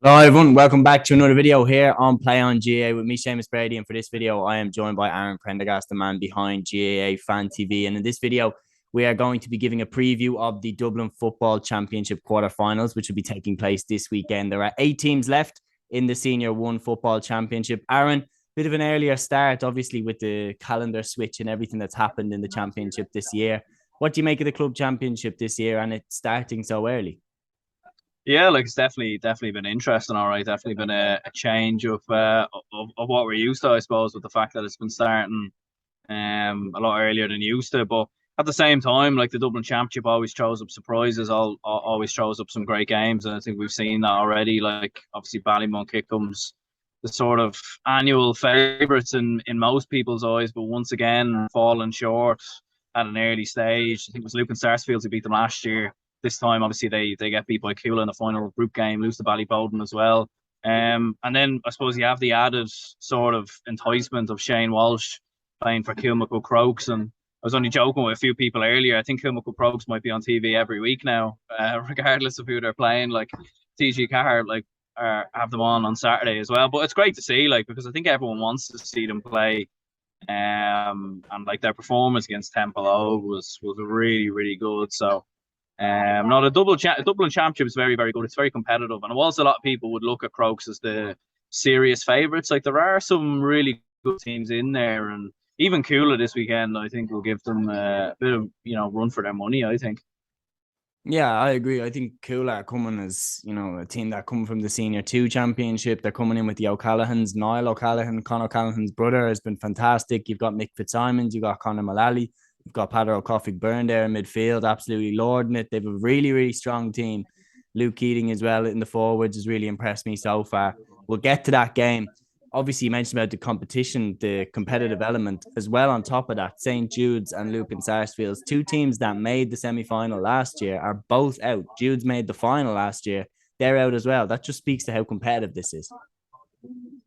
Hello everyone, welcome back to another video here on Play on GAA with me, Seamus Brady, and for this video I am joined by Aaron Prendergast, the man behind GAA Fan TV, and in this video we are going to be giving a preview of the Dublin Football Championship Quarter Finals, which will be taking place this weekend. There are 8 teams left in the Senior 1 Football Championship. Aaron, bit of an earlier start obviously with the calendar switch and everything that's happened in the championship this year. What do you make of the club championship this year and it starting so early? Yeah, like it's definitely been interesting. All right, definitely been a change of what we're used to, I suppose, with the fact that it's been starting a lot earlier than used to. But at the same time, like the Dublin Championship always throws up surprises, always throws up some great games, and I think we've seen that already. Like obviously Ballymun Kickham's the sort of annual favourites in most people's eyes, but once again falling short at an early stage. I think it was Lucan Sarsfields who beat them last year. This time, obviously, they get beat by Cuala in the final group game, lose to Ballyboden as well. And then I suppose you have the added sort of enticement of Shane Walsh playing for Kilmacud Crokes. And I was only joking with a few people earlier. I think Kilmacud Crokes might be on TV every week now, regardless of who they're playing. Like TG Carr, like have them on Saturday as well. But it's great to see, like, because I think everyone wants to see them play. And like their performance against Temple O was really good. So no, the Dublin Championship is very good. It's very competitive, and whilst a lot of people would look at Crokes as the serious favourites, like there are some really good teams in there, and even Cooler this weekend, I think, will give them a bit of run for their money. I think. Yeah, I agree. I think Cuala are coming as, a team that come from the Senior 2 Championship. They're coming in with the O'Callaghan's. Niall O'Callaghan, Conor O'Callaghan's brother, has been fantastic. You've got Mick Fitzsimons, you've got Conor Mullally, you've got Patrick O'Coffey Byrne there in midfield, absolutely lording it. They have a really strong team. Luke Keating as well in the forwards has really impressed me so far. We'll get to that game. Obviously, you mentioned about the competition, the competitive element as well. On top of that, St. Jude's and Lucan Sarsfields, 2 teams that made the semi-final last year, are both out. Jude's made the final last year. They're out as well. That just speaks to how competitive this is.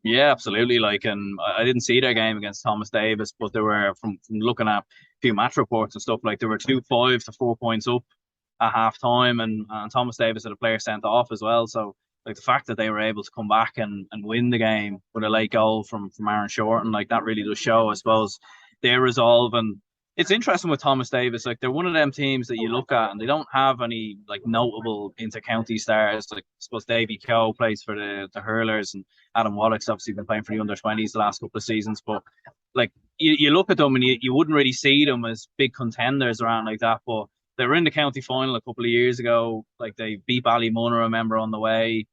Yeah, absolutely. Like, and I didn't see their game against Thomas Davis, but there were from looking at a few match reports and stuff. Like, there were 5 to 4 points up at half time, and Thomas Davis had a player sent off as well. So, like the fact that they were able to come back and win the game with a late goal from Aaron Shorten, like that really does show, I suppose, their resolve. And it's interesting with Thomas Davis. Like they're one of them teams that you look at and they don't have any like notable inter-county stars. Like I suppose Davy Keogh plays for the Hurlers, and Adam Wallach's obviously been playing for the under-20s the last couple of seasons. But like you look at them and you wouldn't really see them as big contenders around like that. But they were in the county final a couple of years ago. Like they beat Ballymun, I remember, on the way.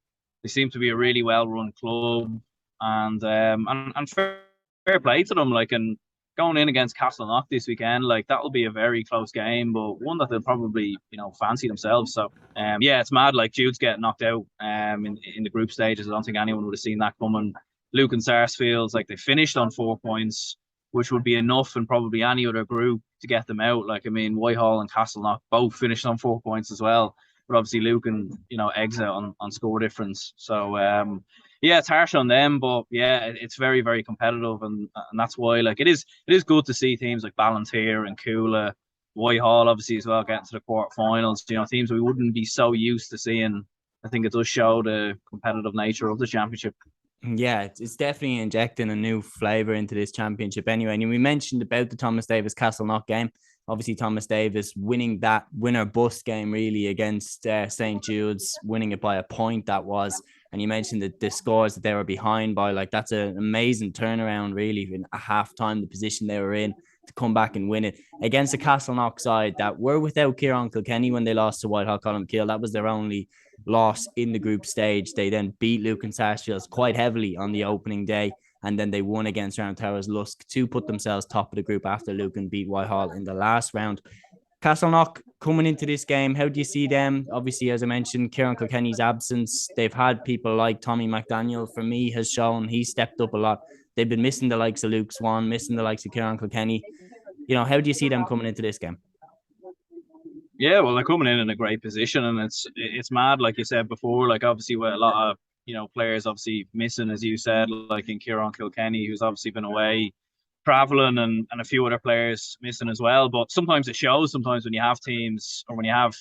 They seem to be a really well-run club, and fair play to them. Like, and going in against Castleknock this weekend, like that'll be a very close game, but one that they'll probably fancy themselves. So yeah, it's mad. Like Jude's getting knocked out in the group stages. I don't think anyone would have seen that coming. Luke and Sarsfields, like they finished on 4 points, which would be enough in probably any other group to get them out. Like I mean, Whitehall and Castleknock both finished on 4 points as well. But obviously Luke and exit on score difference. So yeah, it's harsh on them, but yeah, it's very competitive, and that's why like it is good to see teams like Ballinteer and Cuala, Whitehall obviously as well getting to the quarterfinals. Teams we wouldn't be so used to seeing. I think it does show the competitive nature of the championship. Yeah, it's definitely injecting a new flavour into this championship anyway. And we mentioned about the Thomas Davis Castleknock game. Obviously, Thomas Davis winning that winner bust game really against St. Jude's, winning it by a point that was. And you mentioned that the scores that they were behind by, like that's an amazing turnaround really in a half time, the position they were in to come back and win it against the Castleknock side that were without Kieran Kilkenny when they lost to Whitehall Colmcille. That was their only loss in the group stage. They then beat Lucan Sarsfields quite heavily on the opening day, and then they won against Round Towers Lusk to put themselves top of the group after Lucan beat Whitehall in the last round. Castleknock coming into this game, how do you see them? Obviously, as I mentioned, Kieran Kilkenny's absence. They've had people like Tommy McDaniel, for me, has shown he's stepped up a lot. They've been missing the likes of Luke Swan, missing the likes of Kieran Kilkenny. How do you see them coming into this game? Yeah, well, they're coming in a great position, and it's mad, like you said before. Like obviously, with a lot of players obviously missing, as you said, like in Kieran Kilkenny, who's obviously been away traveling, and a few other players missing as well. But sometimes it shows. Sometimes when you have teams or when you have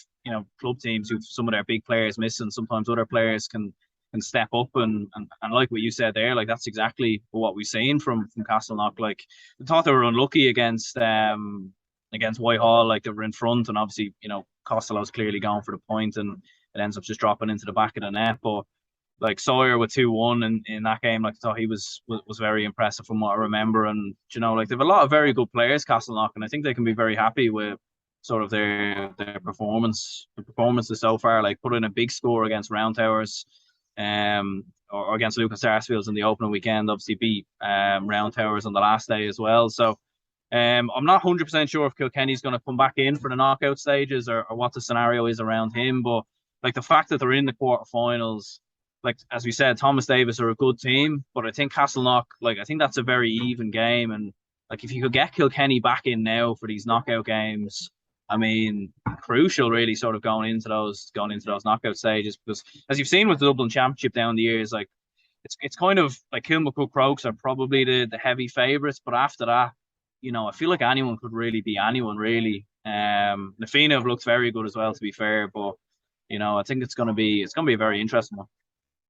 club teams who some of their big players missing, sometimes other players can can step up and like what you said there, like that's exactly what we've seen from Castleknock. Like I thought they were unlucky against Whitehall, like they were in front, and obviously Costello's clearly going for the point, and it ends up just dropping into the back of the net. But like Sawyer with 2-1 in that game, like I thought he was very impressive from what I remember. And like they have a lot of very good players, Castleknock, and I think they can be very happy with sort of their performances so far. Like put in a big score against Round Towers, or against Lucas Sarsfields in the opening weekend. Obviously beat Round Towers on the last day as well. So I'm not 100% sure if Kilkenny's going to come back in for the knockout stages or what the scenario is around him. But like the fact that they're in the quarterfinals, like as we said, Thomas Davis are a good team, but I think Castleknock, like I think that's a very even game. And like if you could get Kilkenny back in now for these knockout games, I mean, crucial really sort of going into those knockout stages, because as you've seen with the Dublin Championship down the years, like it's kind of like Kilmacud Crokes are probably the heavy favourites, but after that, I feel like anyone could really be anyone really. The Fianna have looked very good as well, to be fair, but I think it's gonna be a very interesting one.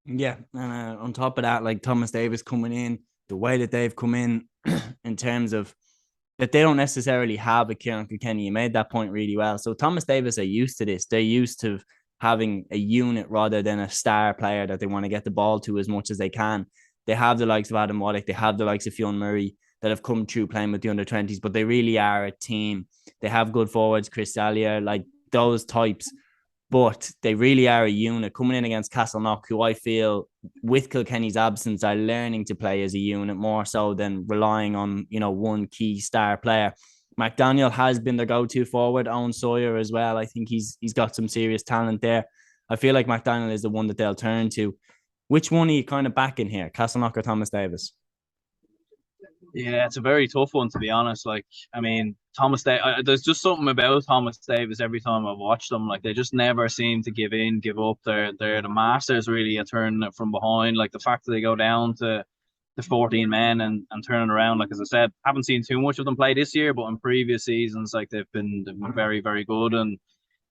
Yeah, and on top of that, like Thomas Davis coming in, the way that they've come in terms of that they don't necessarily have a Kieran Kilkenny. You made that point really well. So Thomas Davis are used to this. They're used to having a unit rather than a star player that they want to get the ball to as much as they can. They have the likes of Adam Waddick. They have the likes of Fionn Murray that have come through playing with the under-20s, but they really are a team. They have good forwards, Chris Sallier, like those types, but they really are a unit coming in against Castleknock, who I feel with Kilkenny's absence are learning to play as a unit more so than relying on, one key star player. McDaniel has been their go-to forward. Owen Sawyer as well. I think he's got some serious talent there. I feel like McDaniel is the one that they'll turn to. Which one are you kind of backing here, Castleknock or Thomas Davis? Yeah, it's a very tough one, to be honest. Like, I mean, there's just something about Thomas Davis every time I've watched them. Like, they just never seem to give up. They're the masters really at turning it from behind. Like the fact that they go down to 14 men and turning around. Like as I said, haven't seen too much of them play this year, but in previous seasons, like they've been very, very good. And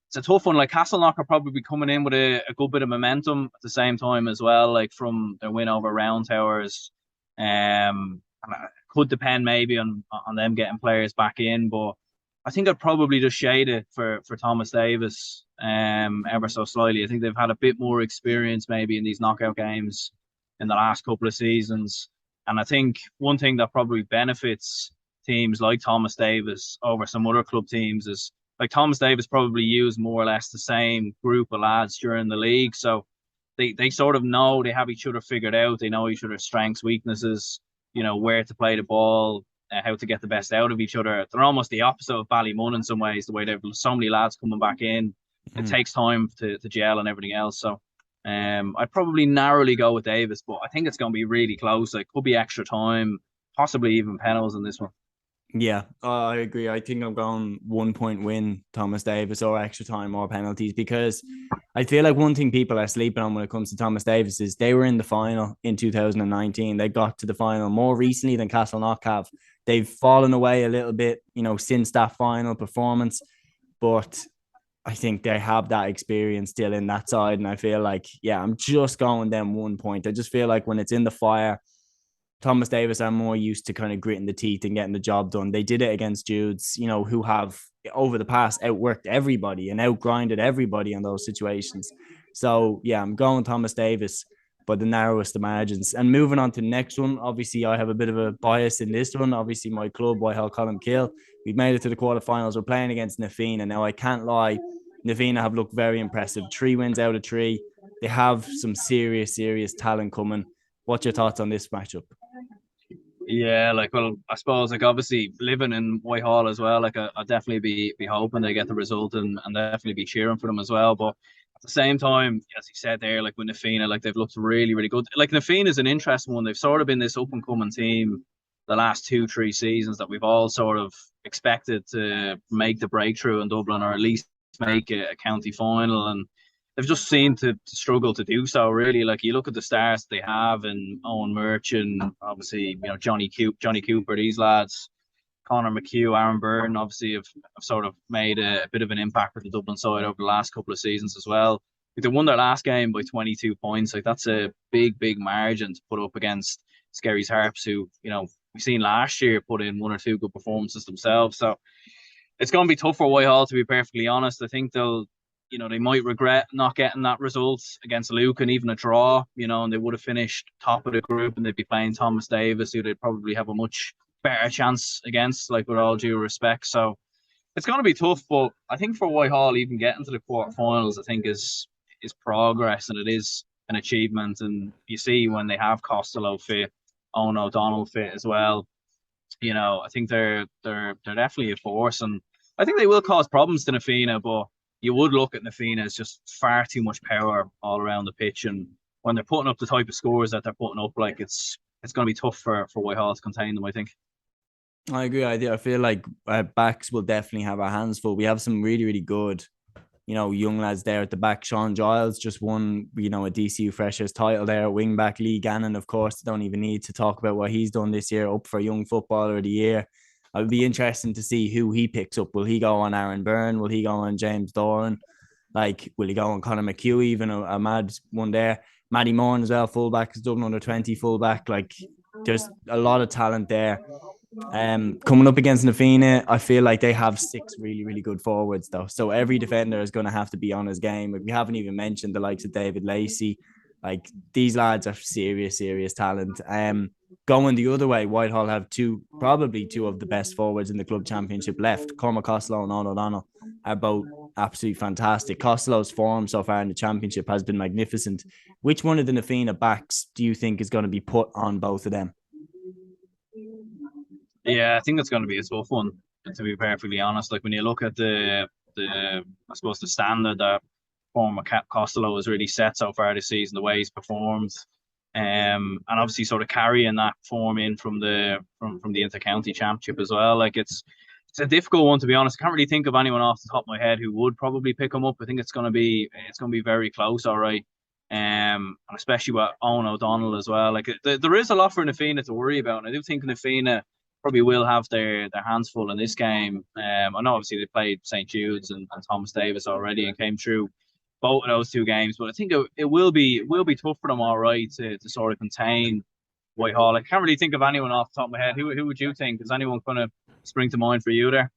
it's a tough one. Like Castleknock are probably coming in with a good bit of momentum at the same time as well, like from their win over Round Towers. And it could depend maybe on them getting players back in, but I think I'd probably just shade it for Thomas Davis ever so slightly. I think they've had a bit more experience maybe in these knockout games in the last couple of seasons. And I think one thing that probably benefits teams like Thomas Davis over some other club teams is like Thomas Davis probably used more or less the same group of lads during the league. So they sort of know, they have each other figured out. They know each other's strengths, weaknesses, where to play the ball, how to get the best out of each other. They're almost the opposite of Ballymun in some ways, the way they've so many lads coming back in. It takes time to gel and everything else. So I'd probably narrowly go with Davis, but I think it's going to be really close. It could be extra time, possibly even penalties in this one. Yeah, I agree. I think I'm going 1 point win, Thomas Davis, or extra time or penalties, because I feel like one thing people are sleeping on when it comes to Thomas Davis is they were in the final in 2019. They got to the final more recently than Castleknock have. They've fallen away a little bit, since that final performance, but I think they have that experience still in that side. And I feel like, yeah, I'm just going them 1 point. I just feel like when it's in the fire, Thomas Davis are more used to kind of gritting the teeth and getting the job done. They did it against Judes, who have over the past outworked everybody and outgrinded everybody in those situations. So yeah, I'm going Thomas Davis by the narrowest of margins. And moving on to the next one, obviously I have a bit of a bias in this one. Obviously my club, Whitehall Colmcille, we've made it to the quarterfinals. We're playing against Na Fianna. Now I can't lie, Na Fianna have looked very impressive. 3 wins out of 3. They have some serious talent coming. What's your thoughts on this matchup? Yeah, well, I suppose obviously living in Whitehall as well, I'll definitely be hoping they get the result and definitely be cheering for them as well. But at the same time, as you said there, with Na Fianna, they've looked really, really good. Na Fianna is an interesting one. They've sort of been this up and coming team the last 2-3 seasons that we've all sort of expected to make the breakthrough in Dublin, or at least make a county final, and they've just seemed to struggle to do so, really. You look at the stars they have, and Owen Merchant, obviously, Johnny Cooper, these lads, Conor McHugh, Aaron Byrne, obviously have sort of made a bit of an impact with the Dublin side over the last couple of seasons as well. Like, they won their last game by 22 points. Like, that's a big margin to put up against Skerry's Harps, who, we've seen last year put in one or two good performances themselves. So it's going to be tough for Whitehall, to be perfectly honest. I think they might regret not getting that result against Luke and even a draw, and they would have finished top of the group, and they'd be playing Thomas Davis, who they'd probably have a much better chance against, like, with all due respect. So it's going to be tough, but I think for Whitehall, even getting to the quarterfinals, I think is progress, and it is an achievement. And you see when they have Costello fit, Owen O'Donnell fit as well, I think they're definitely a force, and I think they will cause problems to Nafina, but you would look at Nafina as just far too much power all around the pitch, and when they're putting up the type of scores that they're putting up, like, it's going to be tough for Whitehall to contain them, I think. I agree. I feel like backs will definitely have our hands full. We have some really good, young lads there at the back. Sean Giles just won, a DCU Freshers title there at wing back. Lee Gannon, of course, don't even need to talk about what he's done this year, up for Young Footballer of the Year. It would be interesting to see who he picks up. Will he go on Aaron Byrne? Will he go on James Doran? Like, will he go on Conor McHugh, even a mad one there? Matty Moran as well, fullback, is Dublin under 20 fullback. Like, there's a lot of talent there. Coming up against Nafina, I feel like they have 6 really good forwards though. So every defender is going to have to be on his game. We haven't even mentioned the likes of David Lacey. Like, these lads are serious talent. Going the other way, Whitehall have probably two of the best forwards in the club championship left. Cormac Costello and Owen O'Donnell are both absolutely fantastic. Costello's form so far in the championship has been magnificent. Which one of the Nafina backs do you think is going to be put on both of them? Yeah, I think that's going to be a tough one, to be perfectly honest. Like, when you look at the I suppose the standard that former Costello has really set so far this season, the way he's performed, and obviously sort of carrying that form in from the Inter-County Championship as well. Like, it's a difficult one, to be honest. I can't really think of anyone off the top of my head who would probably pick him up. I think it's going to be very close, all right. And especially with Owen O'Donnell as well. Like, there is a lot for Nafina to worry about, and I do think Nafina probably will have their hands full in this game. I know obviously they played St. Jude's and Thomas Davis already and came through both of those 2 games, but I think it will be tough for them, all right, to sort of contain Whitehall. I can't really think of anyone off the top of my head. Who would you think? Is anyone going to spring to mind for you there?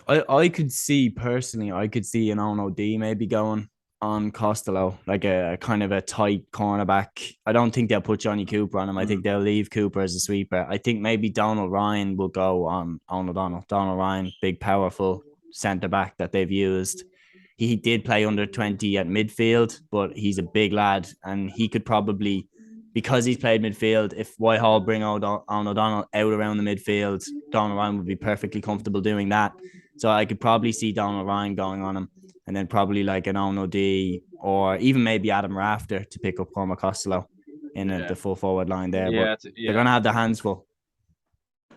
I could see personally, an Owen O'D maybe going on Costello, like a kind of a tight cornerback. I don't think they'll put Johnny Cooper on him. I think they'll leave Cooper as a sweeper. I think maybe Donald Ryan will go on O'Donnell. Donald Ryan, big, powerful centre back that they've used. He did play under 20 at midfield, but he's a big lad, and he could probably, because he's played midfield, if Whitehall bring O'Donnell out around the midfield, Donald Ryan would be perfectly comfortable doing that. So I could probably see Donald Ryan going on him, and then probably like an Owen O'D or even maybe Adam Rafter to pick up Cormac Costello in the full forward line there. Yeah, but they're going to have their hands full.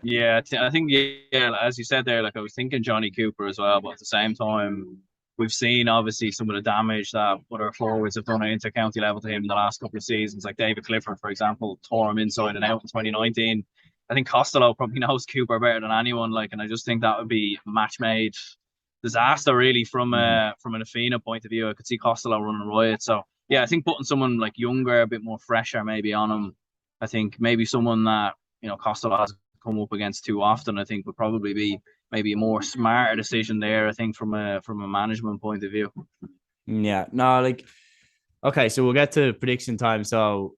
Yeah, I think, as you said there, like, I was thinking Johnny Cooper as well, but at the same time, we've seen obviously some of the damage that other forwards have done at inter-county level to him in the last couple of seasons. Like David Clifford, for example, tore him inside and out in 2019. I think Costello probably knows Cooper better than anyone. Like, and I just think that would be a match made disaster, really, from an Nafina point of view. I could see Costello running riot. So yeah, I think putting someone like younger, a bit more fresher, maybe on him. I think maybe someone that Costello hasn't come up against too often, I think would probably be maybe a more smarter decision there, I think, from a management point of view. Yeah, no, like, okay, so we'll get to prediction time. So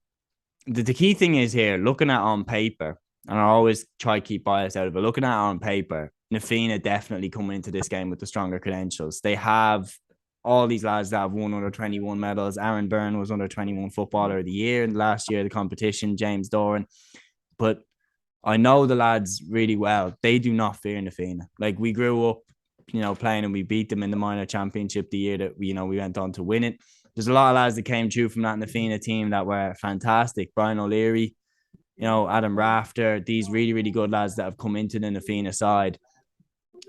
the key thing is here, looking at on paper, and I always try to keep bias out of it, looking at on paper, Nafina definitely coming into this game with the stronger credentials. They have all these lads that have won under 21 medals. Aaron Byrne was under 21 Footballer of the Year in last year, the competition, James Doran. But I know the lads really well. They do not fear Nafina. Like, we grew up, playing, and we beat them in the minor championship the year that we went on to win it. There's a lot of lads that came through from that Nafina team that were fantastic. Brian O'Leary, Adam Rafter, these really good lads that have come into the Nafina side.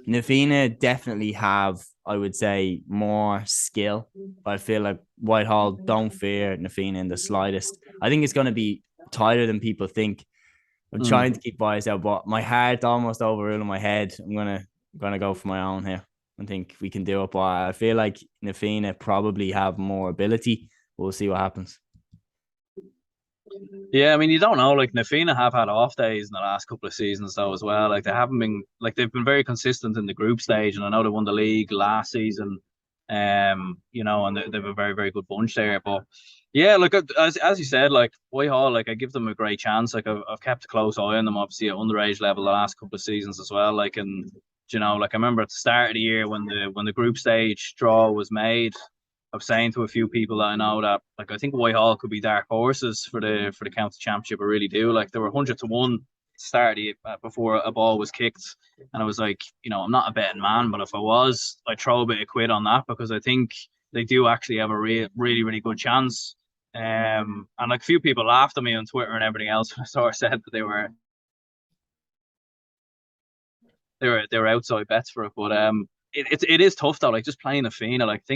Nafina definitely have, I would say, more skill. I feel like Whitehall don't fear Nafina in the slightest. I think it's going to be tighter than people think. I'm trying to keep bias out, but my heart almost overruling my head. I'm gonna go for my own here. I think we can do it. But I feel like Na Fianna probably have more ability. We'll see what happens. Yeah, I mean, you don't know. Like, Na Fianna have had off days in the last couple of seasons, though, as well. Like, they haven't been like they've been very consistent in the group stage, and I know they won the league last season. And they have a very, very good bunch there. But yeah, look, as you said, like Whitehall, like I give them a great chance. Like I've kept a close eye on them, obviously at underage level the last couple of seasons as well. Like, and like I remember at the start of the year when the group stage draw was made, I was saying to a few people that I know that like I think Whitehall could be dark horses for the county championship. I really do. Like they were 100 to 1 start before a ball was kicked, and I was like, I'm not a betting man, but if I was, I'd throw a bit of quid on that because I think they do actually have a really really good chance. And like a few people laughed at me on Twitter and everything else when I sort of said that they were outside bets for it, but it is tough though. Like just playing a Fianna, like I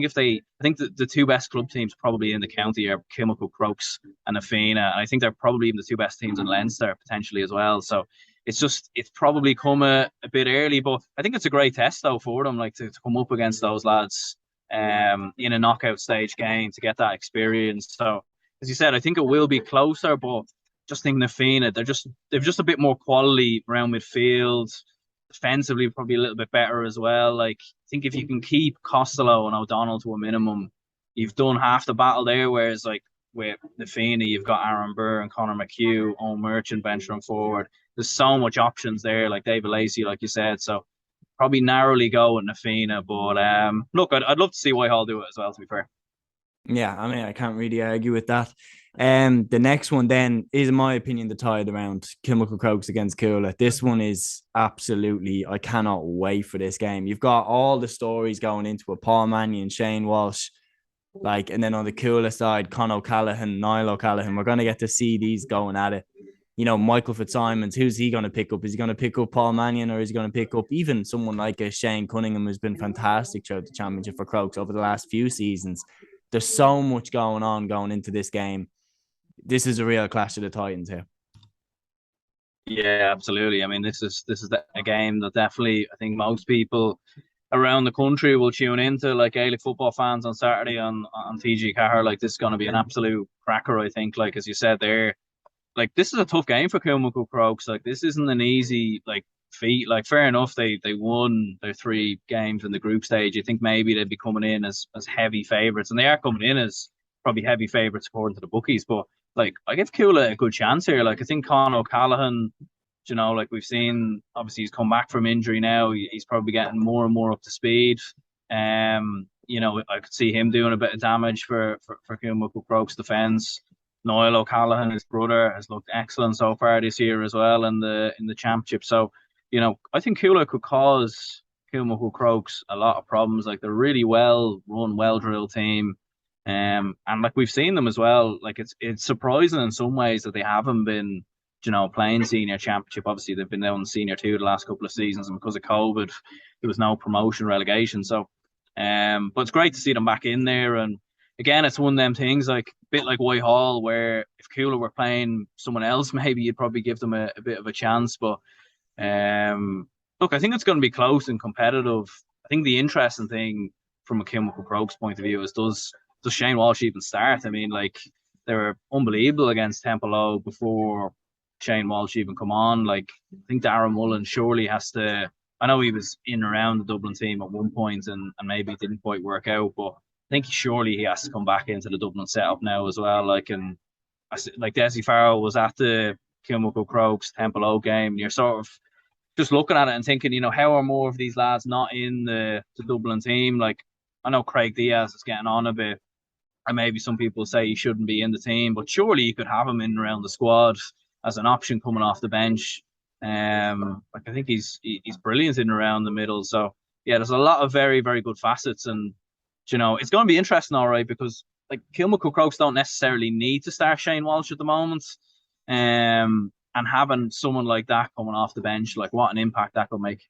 think the two best club teams probably in the county are Kilmacud Crokes and a Fianna, and I think they're probably even the two best teams in Leinster potentially as well. So it's probably come a bit early, but I think it's a great test though for them, like to come up against those lads in a knockout stage game to get that experience. So as you said, I think it will be closer, but just think the Fianna, they've just a bit more quality around midfield. Defensively, probably a little bit better as well. Like, I think if you can keep Costello and O'Donnell to a minimum, you've done half the battle there. Whereas, like, with the Fianna, you've got Aaron Burr and Conor McHugh, Owen Merchant venturing forward. There's so much options there, like David Lacey, like you said. So, probably narrowly go with Na Fianna. But look, I'd love to see Whitehall do it as well, to be fair. Yeah, I mean, I can't really argue with that. The next one then is, in my opinion, the tide around Kilmacud Crokes against Cuala. This one is absolutely, I cannot wait for this game. You've got all the stories going into it. Paul Mannion, Shane Walsh, and then on the Cuala side, Con O'Callaghan, Niall O'Callaghan. We're going to get to see these going at it. Michael Fitzsimons, who's he going to pick up? Is he going to pick up Paul Mannion, or is he going to pick up even someone like a Shane Cunningham, who's been fantastic throughout the championship for Crokes over the last few seasons? There's so much going on going into this game. This is a real clash of the Titans here. Yeah, absolutely. I mean, this is a game that definitely I think most people around the country will tune into, like Gaelic football fans on Saturday on TG Car. Like this is going to be an absolute cracker. I think, like as you said there, like this is a tough game for Kilmacud Crokes. Like this isn't an easy feat. Like fair enough, they won their 3 games in the group stage. You think maybe they'd be coming in as heavy favourites, and they are coming in as probably heavy favourites according to the bookies. But like I give Cuala a good chance here. Like I think Con O'Callaghan, like we've seen, obviously he's come back from injury now. He's probably getting more and more up to speed. I could see him doing a bit of damage for Kilmacud Crokes defence. Niall O'Callaghan, his brother, has looked excellent so far this year as well in the championship. So, I think Cuala could cause Kilmacud Crokes a lot of problems. Like they're really well run, well drilled team. And like we've seen them as well. Like it's surprising in some ways that they haven't been, playing senior championship. Obviously they've been down senior 2 the last couple of seasons, and because of COVID, there was no promotion relegation. So, but it's great to see them back in there. And again, it's one of them things like a bit like Whitehall, where if Cuala were playing someone else, maybe you'd probably give them a bit of a chance. But look, I think it's going to be close and competitive. I think the interesting thing from a Kilmacud Crokes point of view is does Shane Walsh even start? I mean, like they were unbelievable against Templeogue before Shane Walsh even come on. Like I think Darren Mullen surely has to. I know he was in and around the Dublin team at one point and maybe it didn't quite work out, but I think surely he has to come back into the Dublin setup now as well. Like Desi Farrell was at the Kilmacud Crokes Templeogue game, and you're sort of just looking at it and thinking, how are more of these lads not in the Dublin team? Like I know Craig Diaz is getting on a bit, and maybe some people say he shouldn't be in the team, but surely you could have him in around the squad as an option coming off the bench. I think he's brilliant in around the middle. So yeah, there's a lot of very, very good facets, and it's going to be interesting, all right, because like Kilmacud Crokes don't necessarily need to start Shane Walsh at the moment. And having someone like that coming off the bench, like what an impact that could make.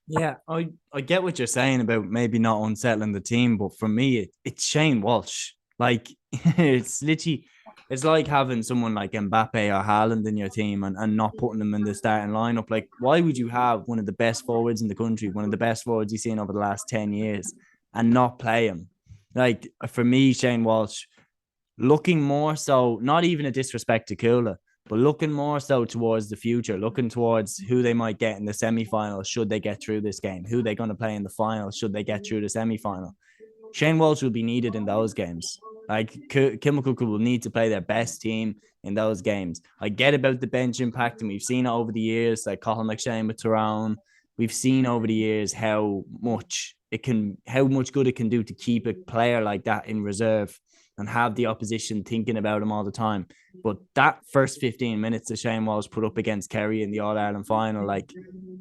Yeah, I get what you're saying about maybe not unsettling the team, but for me, it's Shane Walsh. Like it's literally it's like having someone like Mbappe or Haaland in your team and not putting them in the starting lineup. Like, why would you have one of the best forwards in the country, one of the best forwards you've seen over the last 10 years, and not play him? Like, for me, Shane Walsh, looking more so, not even a disrespect to Cuala, but looking more so towards the future, looking towards who they might get in the semi-final should they get through this game, who they're going to play in the final should they get through the semi-final. Shane Walsh will be needed in those games. Like, Kilmacud will need to play their best team in those games. I get about the bench impact, and we've seen it over the years, like Cathal McShane with Tyrone. We've seen over the years how much good it can do to keep a player like that in reserve and have the opposition thinking about him all the time. But that first 15 minutes that Shane Walsh put up against Kerry in the All-Ireland final, like,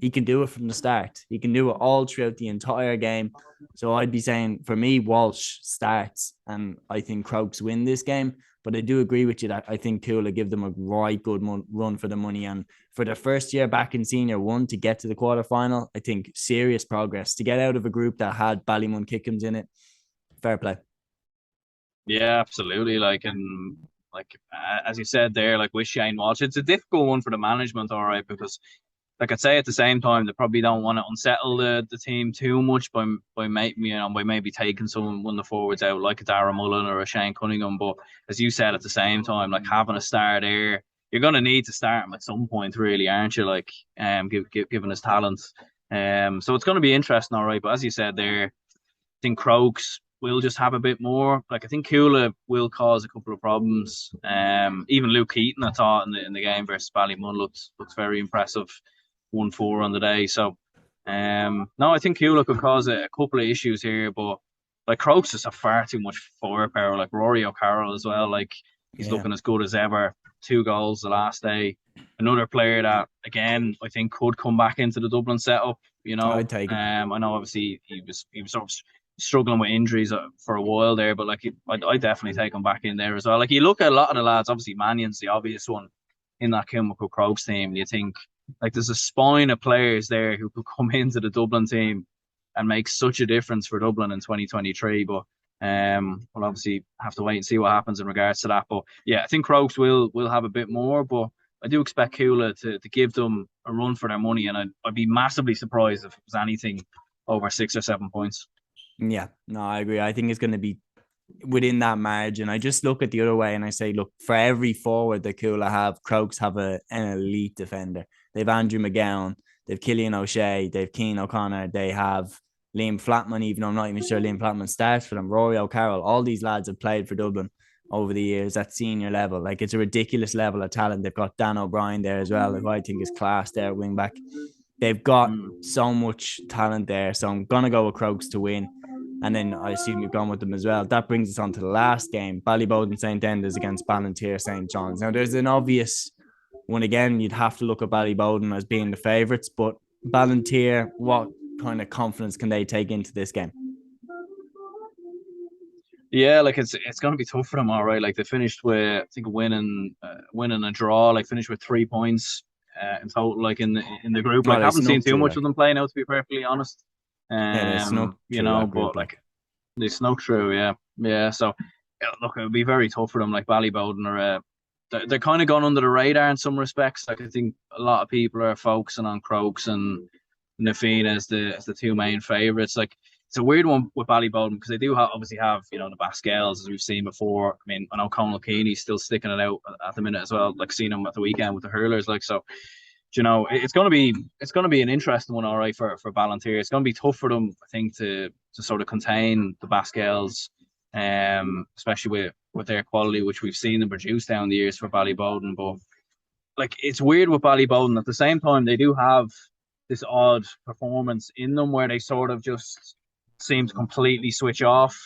he can do it from the start. He can do it all throughout the entire game. So I'd be saying, for me, Walsh starts, and I think Crokes win this game. But I do agree with you that I think Cuala give them a right good run for the money. And for the first year back in Senior 1 to get to the quarterfinal, I think serious progress. To get out of a group that had Ballymun Kickham's in it, fair play. Yeah, absolutely. As you said there, like with Shane Walsh, it's a difficult one for the management, all right, because like I'd say at the same time, they probably don't want to unsettle the team too much by maybe taking one of the forwards out, like a Darragh Mullen or a Shane Cunningham. But as you said, at the same time, like having a star there, you're gonna need to start him at some point, really, aren't you? Like, given his talent. So it's gonna be interesting, all right. But as you said there, I think Crokes will just have a bit more. Like, I think Cuala will cause a couple of problems. Even Luke Keaton, I thought in the game versus Ballymun looks very impressive. 1-4 on the day. So, no, I think Cuala could cause a couple of issues here, but like Crokes just have far too much firepower. Like Rory O'Carroll as well. Like, he's looking as good as ever. 2 goals the last day. Another player that, again, I think could come back into the Dublin setup. I'd take him. I know obviously he was sort of struggling with injuries for a while there, but like I'd definitely take him back in there as well. Like, you look at a lot of the lads, obviously Mannion's the obvious one in that Kilmacud Crokes team, and you think, like, there's a spine of players there who could come into the Dublin team and make such a difference for Dublin in 2023. But we'll obviously have to wait and see what happens in regards to that. But yeah, I think Crokes will have a bit more, but I do expect Cuala to give them a run for their money, and I'd be massively surprised if it was anything over 6 or 7 points. Yeah, no, I agree. I think it's going to be within that margin. I just look at the other way and I say, look, for every forward that Cuala have, Crokes have an elite defender. They've Andrew McGowan, they've Killian O'Shea, they've Keane O'Connor, they have Liam Flatman, even though I'm not even sure Liam Flatman starts for them, Rory O'Carroll. All these lads have played for Dublin over the years at senior level. Like, it's a ridiculous level of talent. They've got Dan O'Brien there as well, who I think is class there at wing back. They've got so much talent there. So I'm going to go with Crokes to win. And then I assume you've gone with them as well. That brings us on to the last game. Ballyboden St Enda against Ballinteer St John's. Now, there's an obvious one again. You'd have to look at Ballyboden as being the favourites, but Ballinteer, what kind of confidence can they take into this game? Yeah, like it's going to be tough for them, all right. Like, they finished with, I think, winning a draw. Like, finished with 3 points in total. Like, in the group, like, haven't seen too much of them play now, to be perfectly honest. They snuck through but like they snuck through, yeah. So look, it would be very tough for them. Like, Ballyboden are, they're kind of gone under the radar in some respects. Like, I think a lot of people are focusing on Crokes and Nafina as the 2 main favourites. Like, it's a weird one with Ballyboden because they do obviously have the Basquels, as we've seen before. I mean, I know Conal Keeney's still sticking it out at the minute as well. Like, seeing him at the weekend with the hurlers. Like, so. It's going to be an interesting one, all right, for Ballinteer. It's going to be tough for them, I think, to sort of contain the Basquels, especially with their quality, which we've seen them produce down the years for Ballyboden. But like, it's weird with Ballyboden. At the same time, they do have this odd performance in them where they sort of just seem to completely switch off.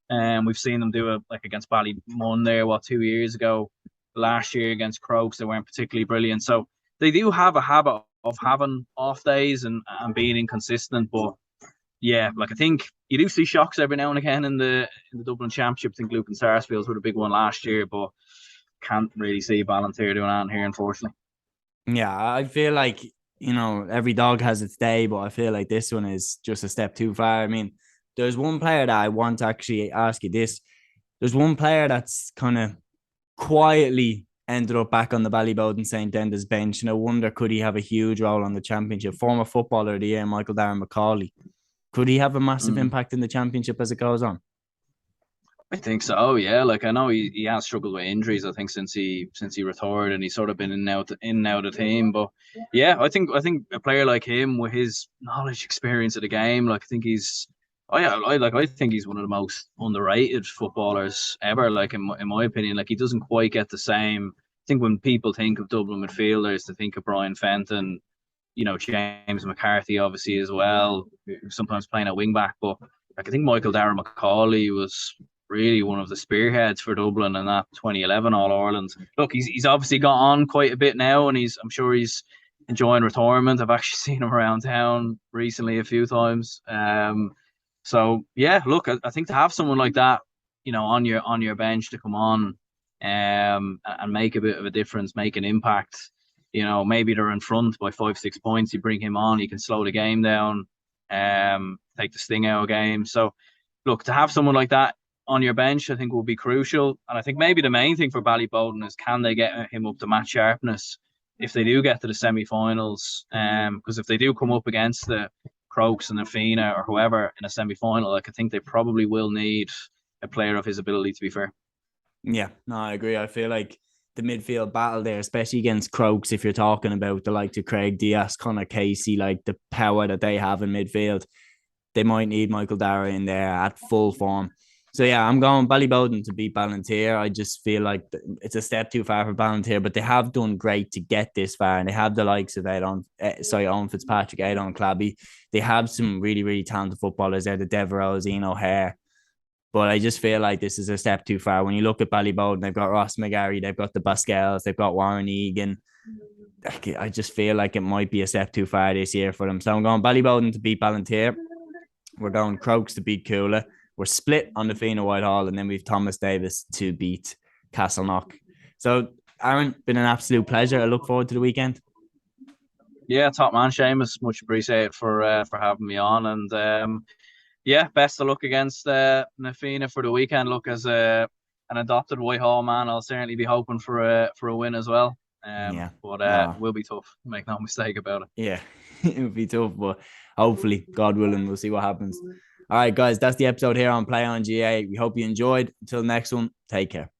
And we've seen them do it, like, against Ballymun there, 2 years ago. Last year against Crokes, they weren't particularly brilliant. So they do have a habit of having off days and being inconsistent, but yeah, like, I think you do see shocks every now and again in the Dublin Championship. I think Luke and Sarsfields were a big one last year, but can't really see Ballinteer doing that here, unfortunately. Yeah, I feel like, every dog has its day, but I feel like this one is just a step too far. I mean, there's one player that I want to actually ask you this. There's one player that's kind of quietly ended up back on the Ballyboden St. Enda's bench. And I wonder, could he have a huge role on the championship? Former footballer of the year, Michael Darren McCauley. Could he have a massive impact in the championship as it goes on? I think so, yeah. Like I know he has struggled with injuries, I think, since he retired, and he's sort of been in and out of the team. But yeah, I think a player like him with his knowledge, experience of the game, like I think I think he's one of the most underrated footballers ever. Like in my opinion, like he doesn't quite get the same. I think when people think of Dublin midfielders, they think of Brian Fenton, James McCarthy obviously as well, sometimes playing at wing back. But like I think Michael Darren McCauley was really one of the spearheads for Dublin in that 2011 All Ireland. Look, he's obviously got on quite a bit now, and I'm sure he's enjoying retirement. I've actually seen him around town recently a few times. So yeah, look, I think to have someone like that, on your bench to come on, and make a bit of a difference, make an impact. Maybe they're in front by 5-6 points. You bring him on, he can slow the game down, take the sting out of game. So look, to have someone like that on your bench, I think will be crucial. And I think maybe the main thing for Ballyboden is, can they get him up to match sharpness if they do get to the semi-finals? Because if they do come up against the Crokes and the Fianna or whoever in a semi-final, like I think they probably will need a player of his ability, to be fair. Yeah, no, I agree. I feel like the midfield battle there, especially against Crokes, if you're talking about the likes of Craig Diaz, Conor Casey, like the power that they have in midfield, they might need Michael Darragh in there at full form. So yeah, I'm going Ballyboden to beat Ballinteer. I just feel like it's a step too far for Ballinteer, but they have done great to get this far, and they have the likes of Owen Fitzpatrick, Aidan Clabby. They have some really, really talented footballers there, the Devereaux, Ian O'Hare. But I just feel like this is a step too far. When you look at Ballyboden, they've got Ross McGarry, they've got the Basquels, they've got Warren Egan. I just feel like it might be a step too far this year for them. So I'm going Ballyboden to beat Ballinteer. We're going Crokes to beat Cuala. We're split on the Fianna Whitehall, and then we've Thomas Davis to beat Castleknock. So, Aaron, been an absolute pleasure. I look forward to the weekend. Yeah, top man, Seamus. Much appreciated for having me on, and yeah, best of luck against Fianna for the weekend. Look, as an adopted Whitehall man, I'll certainly be hoping for a win as well. But it will be tough. Make no mistake about it. Yeah, it will be tough, but hopefully, God willing, we'll see what happens. All right, guys, that's the episode here on Play on GAA. We hope you enjoyed. Until next one, take care.